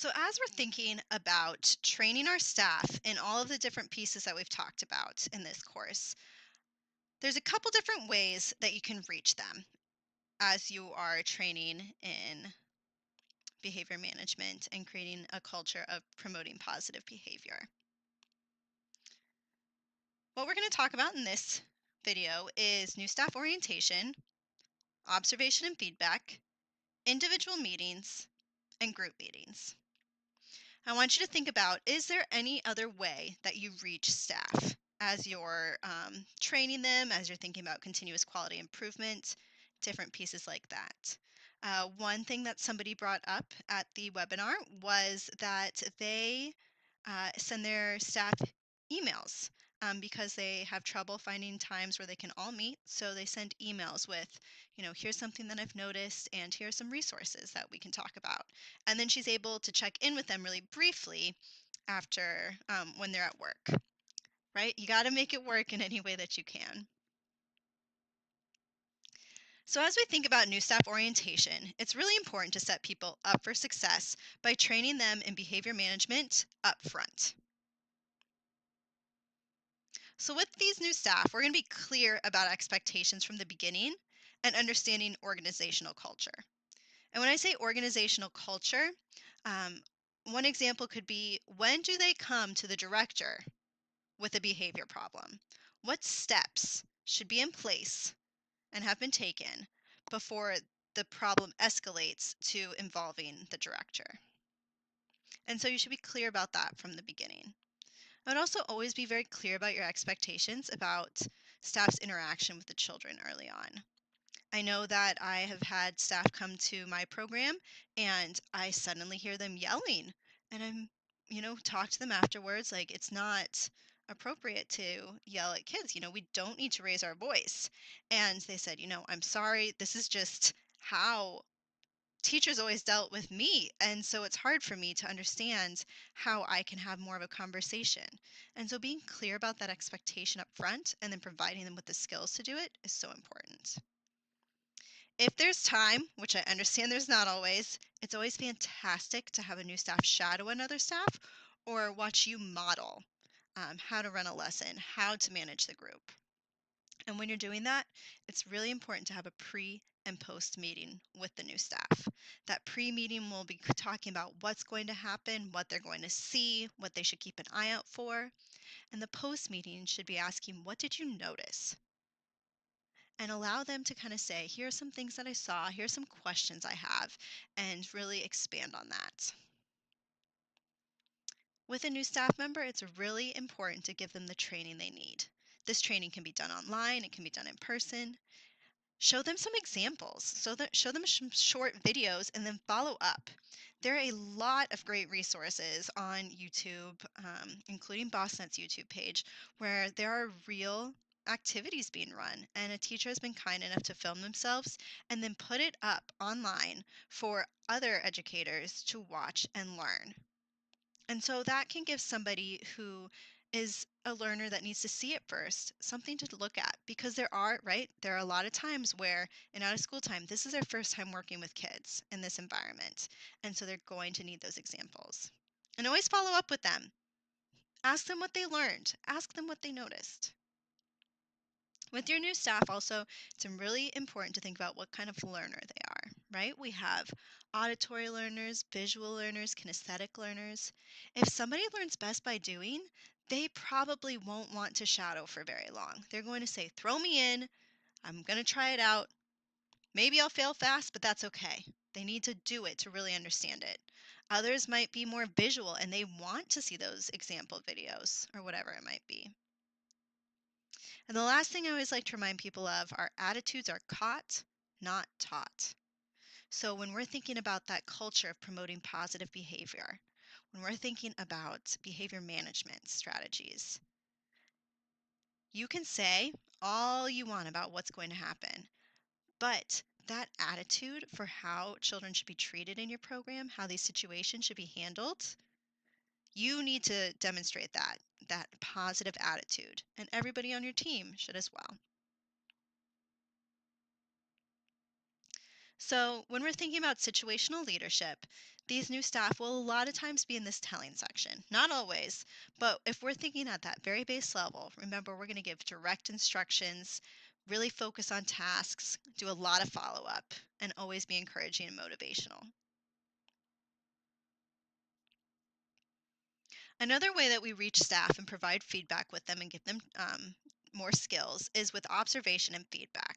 So, as we're thinking about training our staff in all of the different pieces that we've talked about in this course, there's a couple different ways that you can reach them as you are training in behavior management and creating a culture of promoting positive behavior. What we're going to talk about in this video is new staff orientation, observation and feedback, individual meetings, and group meetings. I want you to think about, is there any other way that you reach staff as you're training them, as you're thinking about continuous quality improvement, different pieces like that? One thing that somebody brought up at the webinar was that they send their staff emails because they have trouble finding times where they can all meet. So they send emails with, here's something that I've noticed, and here's some resources that we can talk about. And then she's able to check in with them really briefly after when they're at work, right? You got to make it work in any way that you can. So as we think about new staff orientation, it's really important to set people up for success by training them in behavior management up front. So with these new staff, we're going to be clear about expectations from the beginning and understanding organizational culture. And when I say organizational culture, one example could be, when do they come to the director with a behavior problem? What steps should be in place and have been taken before the problem escalates to involving the director? And so you should be clear about that from the beginning. I would also always be very clear about your expectations about staff's interaction with the children early on. I know that I have had staff come to my program and I suddenly hear them yelling, and I'm, talk to them afterwards, like, it's not appropriate to yell at kids. We don't need to raise our voice. And they said, I'm sorry, this is just how teachers always dealt with me, and so it's hard for me to understand how I can have more of a conversation. And so being clear about that expectation up front and then providing them with the skills to do it is so important. If there's time, which I understand there's not always, it's always fantastic to have a new staff shadow another staff or watch you model how to run a lesson, how to manage the group. And when you're doing that, it's really important to have a pre and post meeting with the new staff. That pre meeting will be talking about what's going to happen, what they're going to see, what they should keep an eye out for. And the post meeting should be asking, what did you notice? And allow them to kind of say, here are some things that I saw, here's some questions I have, and really expand on that. With a new staff member, it's really important to give them the training they need. This training can be done online, it can be done in person. Show them some examples, show them some short videos, and then follow up. There are a lot of great resources on YouTube, including BOSTnet's YouTube page, where there are real activities being run, and a teacher has been kind enough to film themselves and then put it up online for other educators to watch and learn. And so that can give somebody who is a learner that needs to see it first something to look at, because there are a lot of times where in out of school time, this is their first time working with kids in this environment. And so they're going to need those examples. And always follow up with them. Ask them what they learned. Ask them what they noticed. With your new staff also, it's really important to think about what kind of learner they are, right? We have auditory learners, visual learners, kinesthetic learners. If somebody learns best by doing, they probably won't want to shadow for very long. They're going to say, throw me in, I'm going to try it out. Maybe I'll fail fast, but that's okay. They need to do it to really understand it. Others might be more visual and they want to see those example videos or whatever it might be. And the last thing I always like to remind people of are attitudes are caught, not taught. So when we're thinking about that culture of promoting positive behavior, when we're thinking about behavior management strategies, you can say all you want about what's going to happen, but that attitude for how children should be treated in your program, how these situations should be handled, you need to demonstrate that positive attitude, and everybody on your team should as well. So, when we're thinking about situational leadership, these new staff will a lot of times be in this telling section. Not always, but if we're thinking at that very base level, remember we're going to give direct instructions, really focus on tasks, do a lot of follow up, and always be encouraging and motivational. Another way that we reach staff and provide feedback with them and give them more skills is with observation and feedback.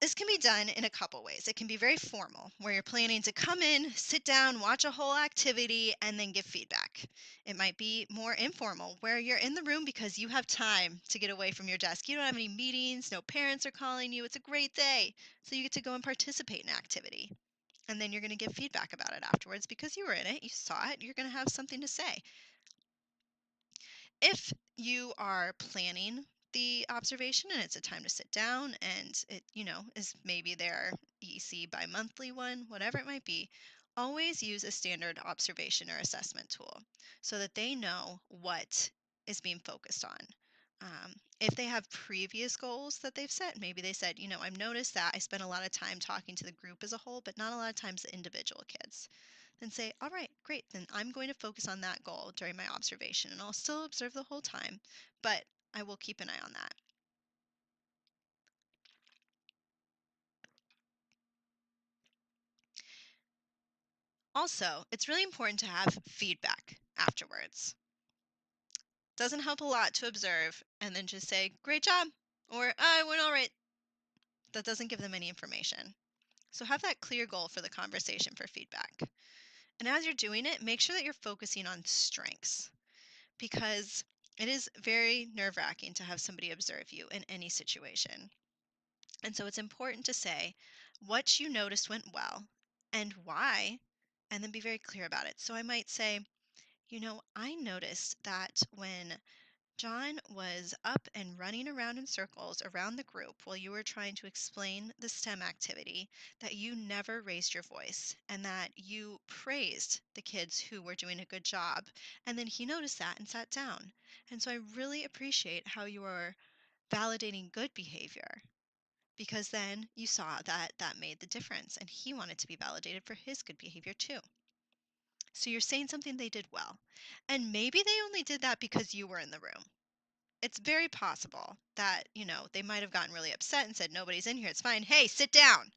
This can be done in a couple ways. It can be very formal, where you're planning to come in, sit down, watch a whole activity, and then give feedback. It might be more informal, where you're in the room because you have time to get away from your desk. You don't have any meetings, no parents are calling you. It's a great day. So you get to go and participate in an activity. And then you're going to give feedback about it afterwards because you were in it, you saw it, you're going to have something to say. If you are planning the observation and it's a time to sit down and it, is maybe their EC bi-monthly one, whatever it might be, always use a standard observation or assessment tool so that they know what is being focused on. If they have previous goals that they've set, maybe they said, I've noticed that I spent a lot of time talking to the group as a whole, but not a lot of times the individual kids. Then say, all right, great, then I'm going to focus on that goal during my observation, and I'll still observe the whole time, but I will keep an eye on that. Also, it's really important to have feedback afterwards. Doesn't help a lot to observe and then just say, great job, or I went all right. That doesn't give them any information. So have that clear goal for the conversation for feedback. And as you're doing it, make sure that you're focusing on strengths, because it is very nerve-wracking to have somebody observe you in any situation. And so it's important to say what you noticed went well and why, and then be very clear about it. So I might say, I noticed that when John was up and running around in circles around the group while you were trying to explain the STEM activity, that you never raised your voice and that you praised the kids who were doing a good job. And then he noticed that and sat down. And so I really appreciate how you are validating good behavior, because then you saw that that made the difference and he wanted to be validated for his good behavior too. So you're saying something they did well. And maybe they only did that because you were in the room. It's very possible that, they might have gotten really upset and said, nobody's in here, it's fine. Hey, sit down.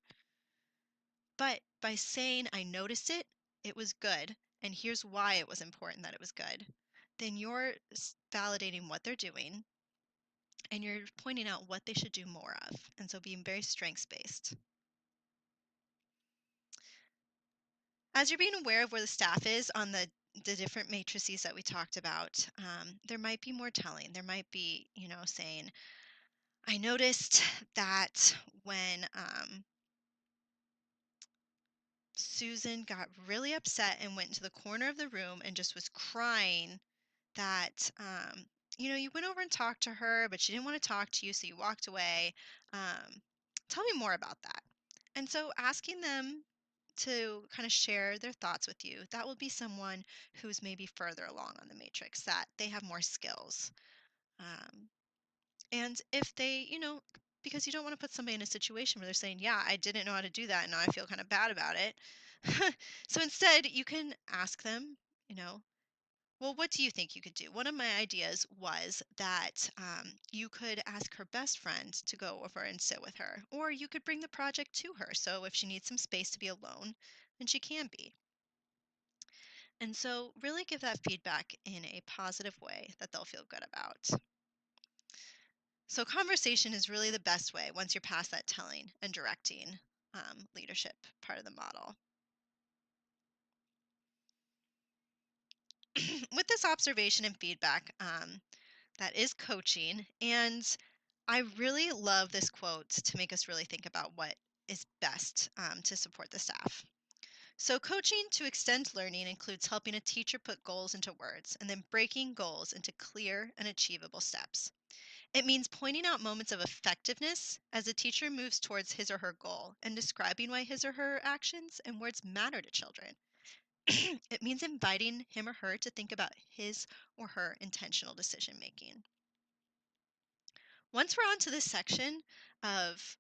But by saying, I noticed it, it was good, and here's why it was important that it was good, then you're validating what they're doing and you're pointing out what they should do more of. And so being very strengths based. As you're being aware of where the staff is on the different matrices that we talked about, there might be more telling. There might be, saying, I noticed that when Susan got really upset and went into the corner of the room and just was crying, that you went over and talked to her, but she didn't want to talk to you, so you walked away. Tell me more about that. And so asking them to kind of share their thoughts with you, that will be someone who's maybe further along on the matrix, that they have more skills. Um, and if they, because you don't want to put somebody in a situation where they're saying, yeah, I didn't know how to do that, and now I feel kind of bad about it. So instead, you can ask them, you know, well, what do you think you could do? One of my ideas was that you could ask her best friend to go over and sit with her, or you could bring the project to her. So if she needs some space to be alone, then she can be. And so really give that feedback in a positive way that they'll feel good about. So conversation is really the best way once you're past that telling and directing leadership part of the model. With this observation and feedback, that is coaching. And I really love this quote to make us really think about what is best to support the staff. So, coaching to extend learning includes helping a teacher put goals into words and then breaking goals into clear and achievable steps. It means pointing out moments of effectiveness as a teacher moves towards his or her goal and describing why his or her actions and words matter to children. It means inviting him or her to think about his or her intentional decision making. Once we're on to this section of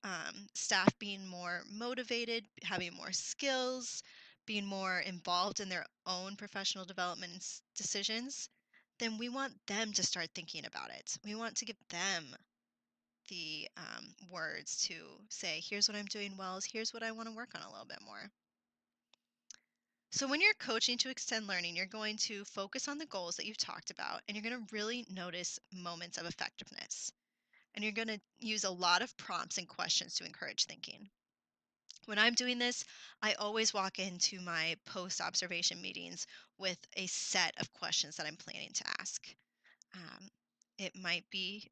staff being more motivated, having more skills, being more involved in their own professional development and decisions, then we want them to start thinking about it. We want to give them the words to say, here's what I'm doing well, here's what I want to work on a little bit more. So when you're coaching to extend learning, you're going to focus on the goals that you've talked about, and you're going to really notice moments of effectiveness. And you're going to use a lot of prompts and questions to encourage thinking. When I'm doing this, I always walk into my post-observation meetings with a set of questions that I'm planning to ask. Um, it might be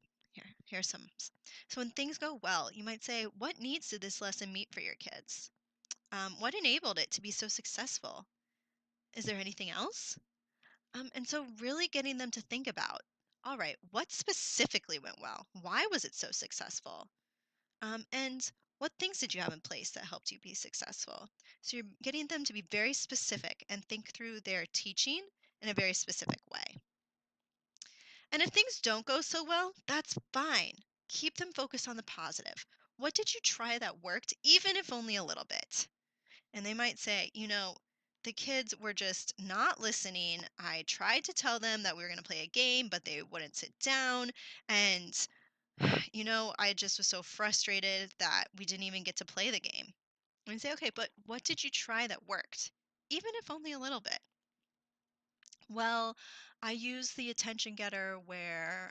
here's some. So when things go well, you might say, what needs did this lesson meet for your kids? What enabled it to be so successful? Is there anything else? And so really getting them to think about, all right, what specifically went well? Why was it so successful? And what things did you have in place that helped you be successful? So you're getting them to be very specific and think through their teaching in a very specific way. And if things don't go so well, that's fine. Keep them focused on the positive. What did you try that worked, even if only a little bit? And they might say, the kids were just not listening. I tried to tell them that we were going to play a game, but they wouldn't sit down. And, I just was so frustrated that we didn't even get to play the game. And say, okay, but what did you try that worked? Even if only a little bit. Well, I used the attention getter where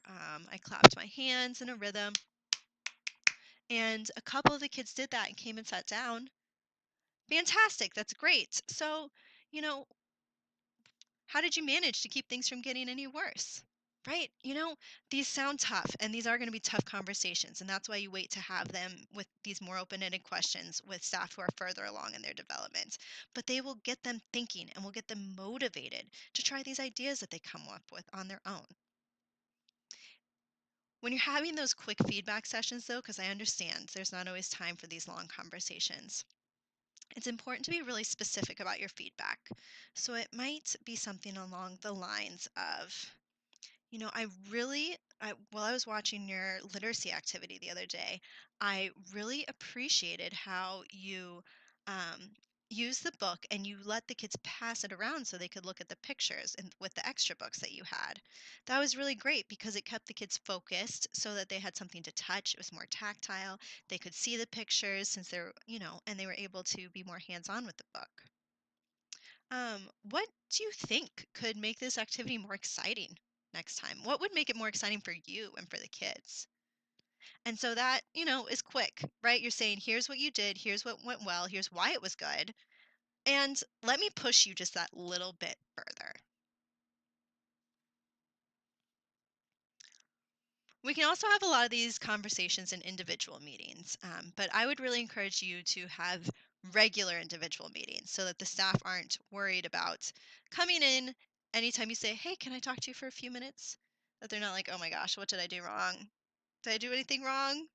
I clapped my hands in a rhythm, and a couple of the kids did that and came and sat down. Fantastic, that's great. So, you know, how did you manage to keep things from getting any worse? Right? These sound tough, and these are going to be tough conversations, and that's why you wait to have them with these more open-ended questions with staff who are further along in their development. But they will get them thinking and will get them motivated to try these ideas that they come up with on their own. When you're having those quick feedback sessions, though, because I understand there's not always time for these long conversations, it's important to be really specific about your feedback. So it might be something along the lines of, while I was watching your literacy activity the other day, I really appreciated how you um, use the book and you let the kids pass it around so they could look at the pictures and with the extra books that you had. That was really great because it kept the kids focused so that they had something to touch. It was more tactile. They could see the pictures since and they were able to be more hands-on with the book. What do you think could make this activity more exciting next time? What would make it more exciting for you and for the kids? And so that, is quick, right? You're saying, here's what you did, here's what went well, here's why it was good. And let me push you just that little bit further. We can also have a lot of these conversations in individual meetings, but I would really encourage you to have regular individual meetings so that the staff aren't worried about coming in anytime you say, hey, can I talk to you for a few minutes? That they're not like, oh my gosh, what did I do wrong? Did I do anything wrong?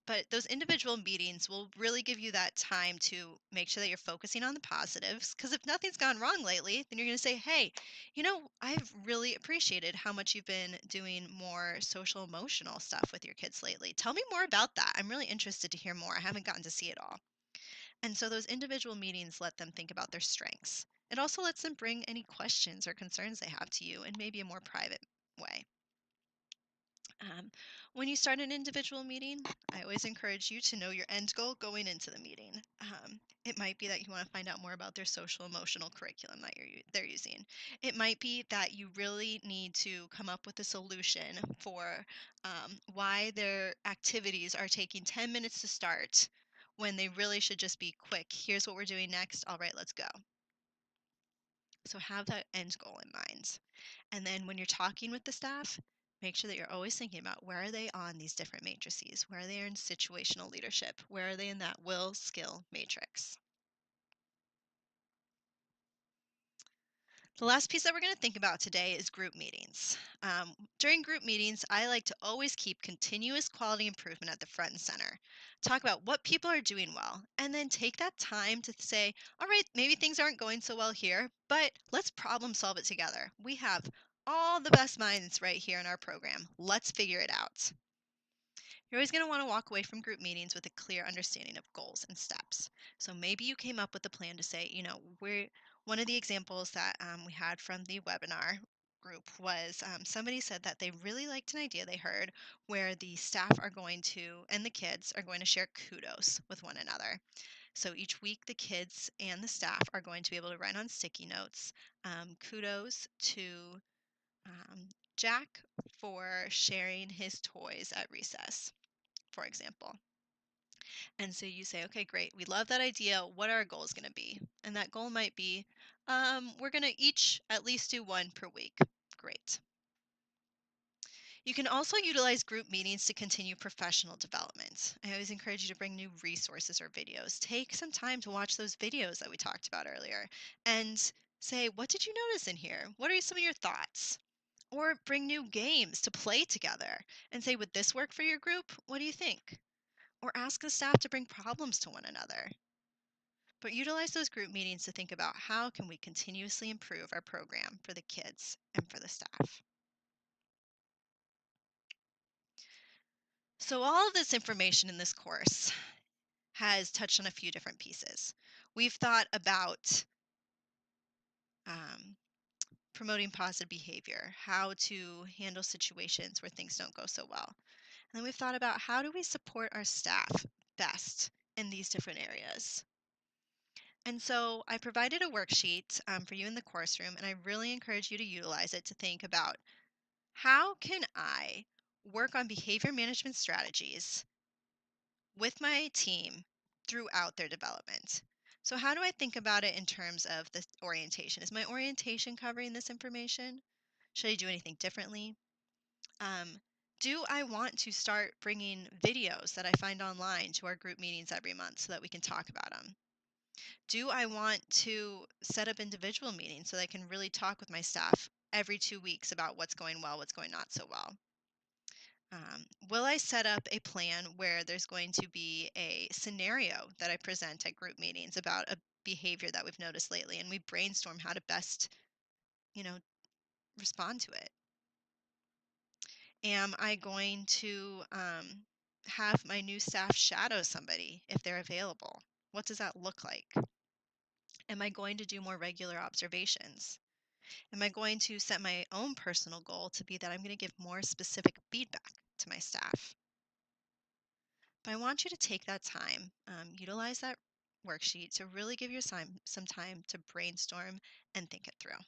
But those individual meetings will really give you that time to make sure that you're focusing on the positives. Because if nothing's gone wrong lately, then you're going to say, hey, I've really appreciated how much you've been doing more social emotional stuff with your kids lately. Tell me more about that. I'm really interested to hear more. I haven't gotten to see it all. And so those individual meetings let them think about their strengths. It also lets them bring any questions or concerns they have to you in maybe a more private way. When you start an individual meeting, I always encourage you to know your end goal going into the meeting. It might be that you want to find out more about their social emotional curriculum that they're using. It might be that you really need to come up with a solution for why their activities are taking 10 minutes to start when they really should just be quick. Here's what we're doing next. All right, let's go. So have that end goal in mind. And then when you're talking with the staff, make sure that you're always thinking about where are they on these different matrices? Where are they in situational leadership? Where are they in that will skill matrix? The last piece that we're going to think about today is group meetings. During group meetings, I like to always keep continuous quality improvement at the front and center. Talk about what people are doing well, and then take that time to say, all right, maybe things aren't going so well here, but let's problem solve it together. We have all the best minds right here in our program. Let's figure it out. You're always going to want to walk away from group meetings with a clear understanding of goals and steps. So maybe you came up with a plan to say, we're one of the examples that we had from the webinar group was somebody said that they really liked an idea they heard where the staff are going to and the kids are going to share kudos with one another. So each week, the kids and the staff are going to be able to write on sticky notes kudos to um, Jack for sharing his toys at recess, for example. And so you say, okay, great. We love that idea. What are our goals going to be? And that goal might be we're going to each at least do one per week. Great. You can also utilize group meetings to continue professional development. I always encourage you to bring new resources or videos. Take some time to watch those videos that we talked about earlier and say, what did you notice in here? What are some of your thoughts? Or bring new games to play together and say, would this work for your group? What do you think? Or ask the staff to bring problems to one another. But utilize those group meetings to think about how can we continuously improve our program for the kids and for the staff. So all of this information in this course has touched on a few different pieces. We've thought about um, promoting positive behavior, how to handle situations where things don't go so well. And then we've thought about how do we support our staff best in these different areas. And so I provided a worksheet for you in the course room, and I really encourage you to utilize it to think about how can I work on behavior management strategies with my team throughout their development. So how do I think about it in terms of the orientation? Is my orientation covering this information? Should I do anything differently? Um, do I want to start bringing videos that I find online to our group meetings every month so that we can talk about them? Do I want to set up individual meetings so that I can really talk with my staff every 2 weeks about what's going well, what's going not so well? Will I set up a plan where there's going to be a scenario that I present at group meetings about a behavior that we've noticed lately and we brainstorm how to best, you know, respond to it? Am I going to have my new staff shadow somebody if they're available? What does that look like? Am I going to do more regular observations? Am I going to set my own personal goal to be that I'm going to give more specific feedback to my staff? But I want you to take that time, utilize that worksheet to really give your some time to brainstorm and think it through.